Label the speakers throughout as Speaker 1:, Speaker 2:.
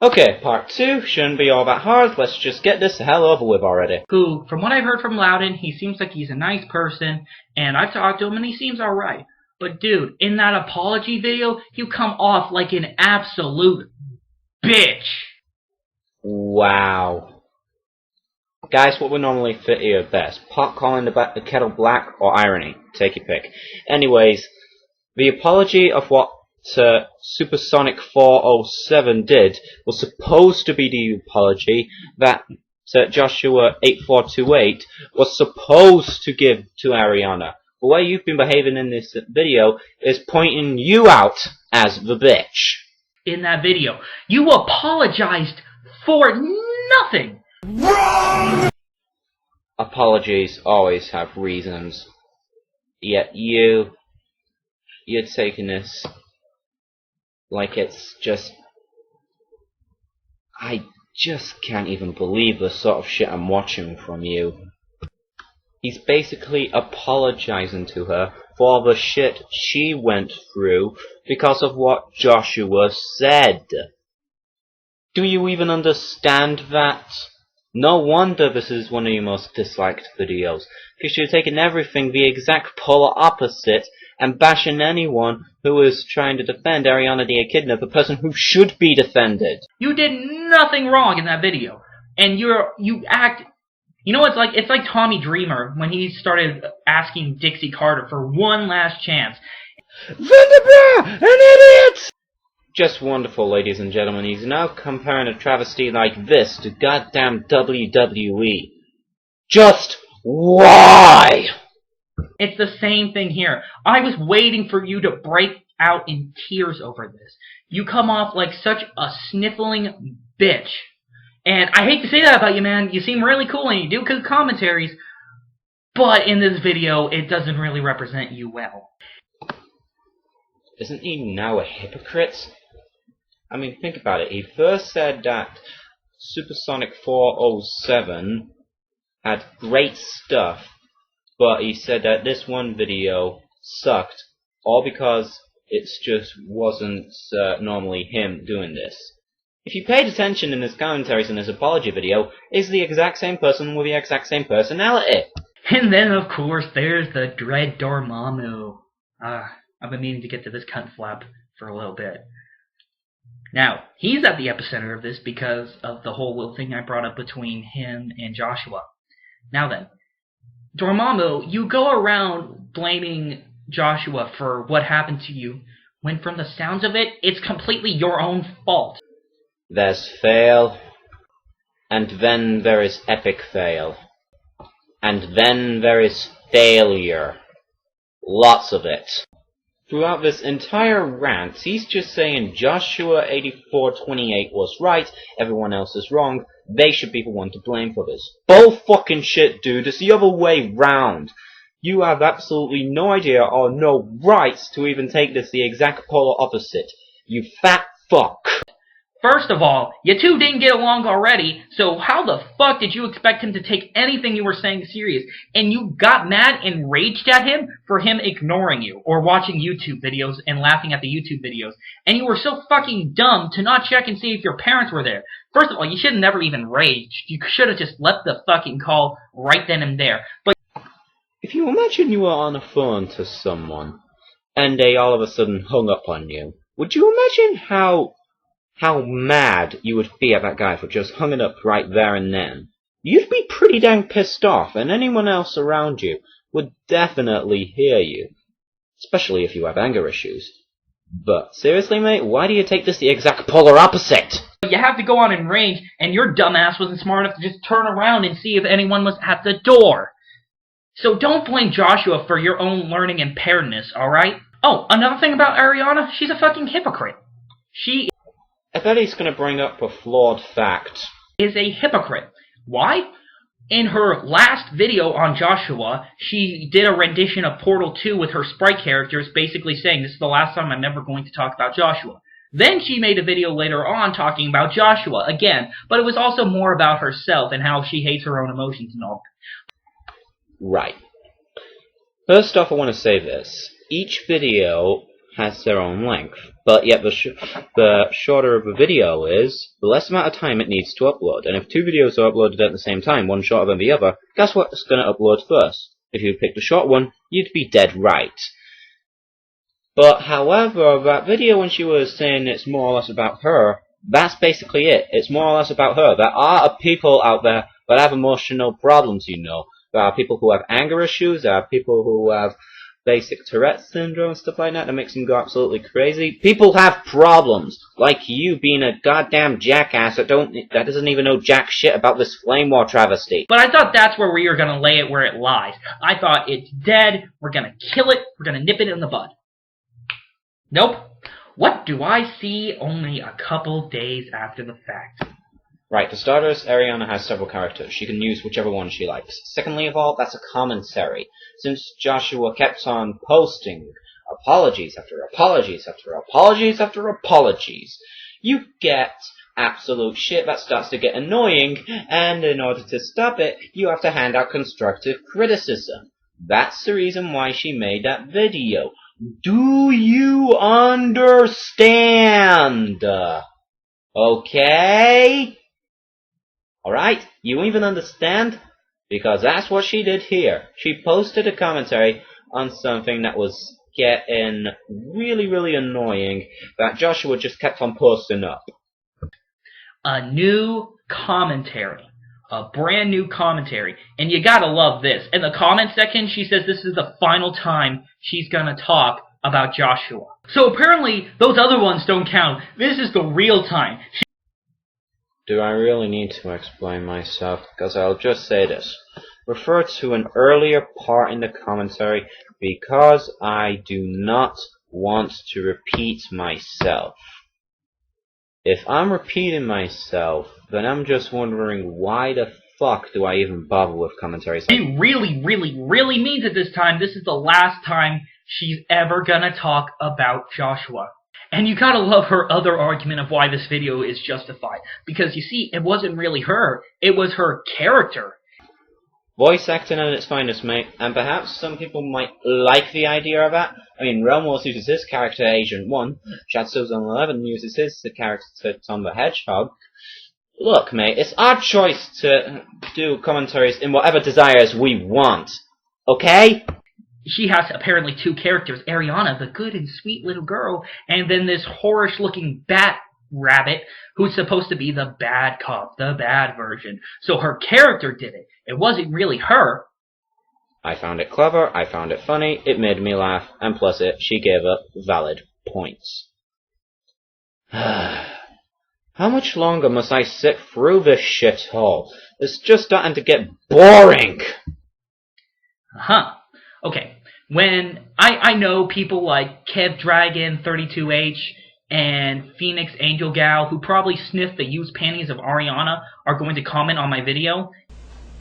Speaker 1: Okay, part 2 shouldn't be all that hard. Let's just get this the hell over with already.
Speaker 2: Who, from what I've heard from Loudon, he seems like he's a nice person, and I've talked to him and he seems alright. But dude, in that apology video, you come off like an absolute bitch.
Speaker 1: Wow. Guys, what would normally fit here best? Pot calling the kettle black or irony? Take your pick. Anyways, the apology of what Supersonic 407 did was supposed to be the apology that Joshua 8428 was supposed to give to Ariana. The way you've been behaving in this video is pointing you out as the bitch.
Speaker 2: In that video, you apologized for nothing.
Speaker 1: Wrong! Apologies always have reasons. Yet you're taking this like it's just... I just can't even believe the sort of shit I'm watching from you. He's basically apologizing to her for the shit she went through because of what Joshua said. Do you even understand that? No wonder this is one of your most disliked videos, because you're taking everything the exact polar opposite and bashing anyone who is trying to defend Ariana the Echidna, the person who should be defended.
Speaker 2: You did nothing wrong in that video, and you act. You know, it's like Tommy Dreamer when he started asking Dixie Carter for one last chance.
Speaker 1: Vanderbilt, an idiot! Just wonderful, ladies and gentlemen. He's now comparing a travesty like this to goddamn WWE. Just why?
Speaker 2: It's the same thing here. I was waiting for you to break out in tears over this. You come off like such a sniffling bitch. And I hate to say that about you, man. You seem really cool and you do good commentaries. But in this video, it doesn't really represent you well.
Speaker 1: Isn't he now a hypocrite? I mean, think about it. He first said that Supersonic 407 had great stuff, but he said that this one video sucked, all because it just wasn't normally him doing this. If you paid attention in his commentaries in his apology video, he's the exact same person with the exact same personality.
Speaker 2: And then, of course, there's the Dread Dormammu. I've been meaning to get to this cunt flap for a little bit. Now, he's at the epicenter of this because of the whole little thing I brought up between him and Joshua. Now then, Dormammu, you go around blaming Joshua for what happened to you, when from the sounds of it, it's completely your own fault.
Speaker 1: There's fail, and then there is epic fail, and then there is failure. Lots of it. Throughout this entire rant, he's just saying Joshua 8428 was right, everyone else is wrong, they should be the one to blame for this. Bull fucking shit, dude, it's the other way round. You have absolutely no idea or no rights to even take this the exact polar opposite. You fat fuck.
Speaker 2: First of all, you two didn't get along already, so how the fuck did you expect him to take anything you were saying serious? And you got mad and raged at him for him ignoring you, or watching YouTube videos and laughing at the YouTube videos. And you were so fucking dumb to not check and see if your parents were there. First of all, you should have never even raged. You should have just left the fucking call right then and there. But
Speaker 1: if you imagine you were on a phone to someone, and they all of a sudden hung up on you, would you imagine how mad you would be at that guy for just hung it up right there and then? You'd be pretty dang pissed off, and anyone else around you would definitely hear you. Especially if you have anger issues. But seriously, mate, why do you take this the exact polar opposite?
Speaker 2: You have to go on in range, and your dumbass wasn't smart enough to just turn around and see if anyone was at the door. So don't blame Joshua for your own learning impairedness, alright? Oh, another thing about Ariana, she's a fucking hypocrite.
Speaker 1: I bet he's going to bring up a flawed fact.
Speaker 2: Is a hypocrite. Why? In her last video on Joshua, she did a rendition of Portal 2 with her sprite characters, basically saying, this is the last time I'm ever going to talk about Joshua. Then she made a video later on talking about Joshua again, but it was also more about herself and how she hates her own emotions and all.
Speaker 1: Right. First off, I want to say this. Each video has their own length, but yet the shorter of a video is, the less amount of time it needs to upload. And if two videos are uploaded at the same time, one shorter than the other, guess what's going to upload first? If you picked the short one, you'd be dead right. But however, that video when she was saying it's more or less about her, that's basically it. It's more or less about her. There are people out there that have emotional problems, you know. There are people who have anger issues, there are people who have basic Tourette syndrome, stuff like that makes them go absolutely crazy. People have problems, like you being a goddamn jackass that doesn't even know jack shit about this flame war travesty.
Speaker 2: But I thought that's where we were gonna lay it where it lies. I thought it's dead, we're gonna kill it, we're gonna nip it in the bud. Nope. What do I see only a couple days after the fact?
Speaker 1: Right, for starters, Ariana has several characters. She can use whichever one she likes. Secondly of all, that's a commentary. Since Joshua kept on posting apologies after apologies after apologies after apologies, you get absolute shit that starts to get annoying, and in order to stop it, you have to hand out constructive criticism. That's the reason why she made that video. Do you understand? Okay? Alright, you even understand? Because that's what she did here. She posted a commentary on something that was getting really, really annoying that Joshua just kept on posting up.
Speaker 2: A new commentary. A brand new commentary. And you gotta love this. In the comment section, she says this is the final time she's gonna talk about Joshua. So apparently, those other ones don't count. This is the real time.
Speaker 1: Do I really need to explain myself? Because I'll just say this. Refer to an earlier part in the commentary because I do not want to repeat myself. If I'm repeating myself, then I'm just wondering why the fuck do I even bother with commentaries?
Speaker 2: She really, really, really means it this time. This is the last time she's ever gonna talk about Joshua. And you gotta love her other argument of why this video is justified. Because, you see, it wasn't really her. It was her character.
Speaker 1: Voice acting at its finest, mate. And perhaps some people might like the idea of that. I mean, Realm Wars uses his character, Agent 1. Chat11 uses his character, Tom the Hedgehog. Look, mate, it's our choice to do commentaries in whatever desires we want. Okay?
Speaker 2: She has apparently two characters, Ariana, the good and sweet little girl, and then this whorish-looking bat rabbit who's supposed to be the bad cop, the bad version. So her character did it. It wasn't really her.
Speaker 1: I found it clever, I found it funny, it made me laugh, and plus she gave up valid points. How much longer must I sit through this shithole? It's just starting to get boring!
Speaker 2: Huh. Okay, when I know people like Kev Dragon 32H and Phoenix Angel Gal who probably sniffed the used panties of Ariana are going to comment on my video.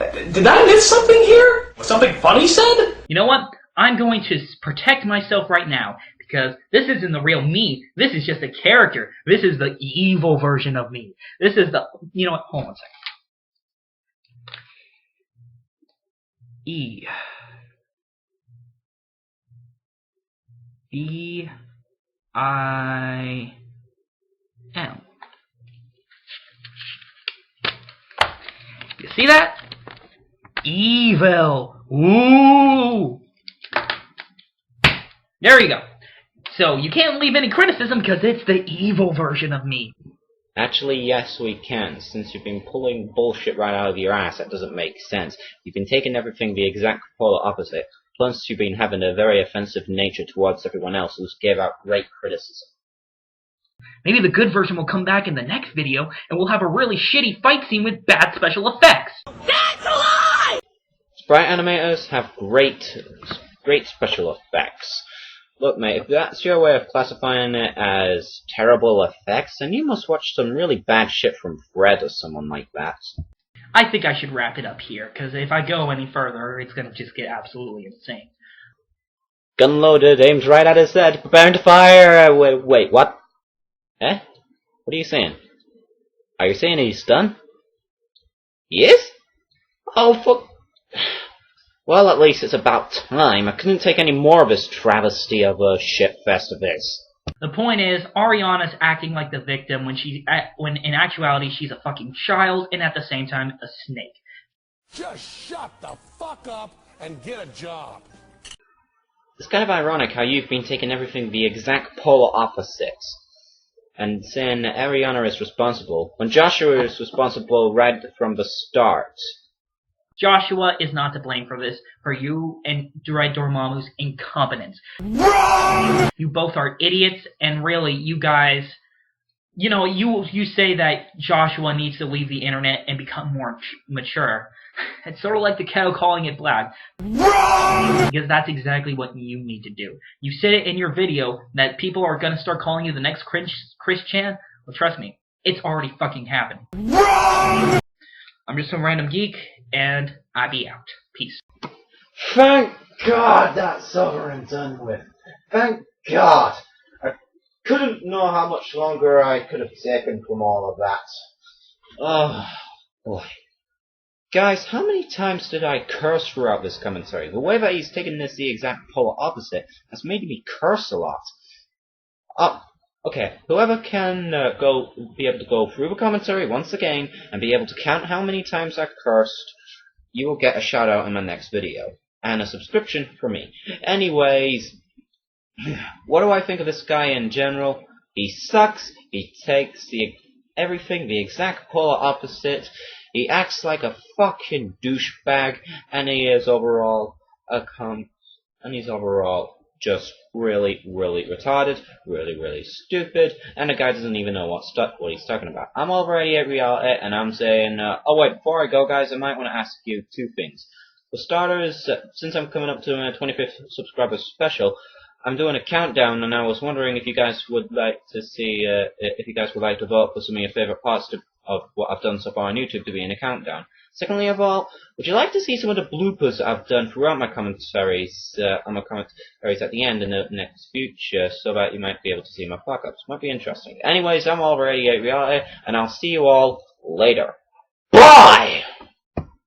Speaker 3: Did I miss something here? Was something funny said?
Speaker 2: You know what? I'm going to protect myself right now because this isn't the real me. This is just a character. This is the evil version of me. This is the... You know what? Hold on a second. E-I-M. You see that? Evil. Ooh. There you go. So you can't leave any criticism because it's the evil version of me.
Speaker 1: Actually, yes, we can. Since you've been pulling bullshit right out of your ass, that doesn't make sense. You've been taking everything the exact polar opposite. Plus, you've been having a very offensive nature towards everyone else who's gave out great criticism.
Speaker 2: Maybe the good version will come back in the next video, and we'll have a really shitty fight scene with bad special effects. That's a lie!
Speaker 1: Sprite animators have great special effects. Look, mate, if that's your way of classifying it as terrible effects, then you must watch some really bad shit from Fred or someone like that.
Speaker 2: I think I should wrap it up here, because if I go any further, it's going to just get absolutely insane.
Speaker 1: Gun loaded, aimed right at his head, preparing to fire. Wait, what? Eh? What are you saying? Are you saying he's done? He is? Oh, fuck. Well, at least it's about time. I couldn't take any more of this travesty of a shitfest of this.
Speaker 2: The point is, Ariana's acting like the victim when in actuality she's a fucking child and at the same time a snake.
Speaker 4: Just shut the fuck up and get a job.
Speaker 1: It's kind of ironic how you've been taking everything the exact polar opposite, and saying Ariana is responsible, when Joshua is responsible right from the start.
Speaker 2: Joshua is not to blame for this, for you and Dread Dormammu's incompetence. Wrong! You both are idiots, and really, you guys, you know, you say that Joshua needs to leave the internet and become more mature. It's sort of like the kettle calling it black. Wrong! Because that's exactly what you need to do. You said it in your video that people are gonna start calling you the next Chris Chan. Well, trust me, it's already fucking happening. Wrong! I'm just some random geek, and I be out. Peace.
Speaker 1: Thank God that's over and done with. Thank God. I couldn't know how much longer I could have taken from all of that. Oh, boy. Guys, how many times did I curse throughout this commentary? The way that he's taken this the exact polar opposite has made me curse a lot. Okay, whoever can be able to go through the commentary once again and be able to count how many times I've cursed, you will get a shout out in my next video. And a subscription for me. Anyways, what do I think of this guy in general? He sucks, he takes everything the exact polar opposite, he acts like a fucking douchebag, and he is overall just really, really retarded, really, really stupid, and the guy doesn't even know what he's talking about. I'm already at reality, and I'm saying, oh wait, before I go, guys, I might want to ask you two things. For starters, since I'm coming up to a 25th subscriber special, I'm doing a countdown, and I was wondering if you guys would like to see, if you guys would like to vote for some of your favorite parts of what I've done so far on YouTube to be in a countdown. Secondly of all, would you like to see some of the bloopers I've done throughout my commentaries, at the end in the next future, so that you might be able to see my fuck-ups? Might be interesting. Anyways, I'm already at reality, and I'll see you all later. Bye!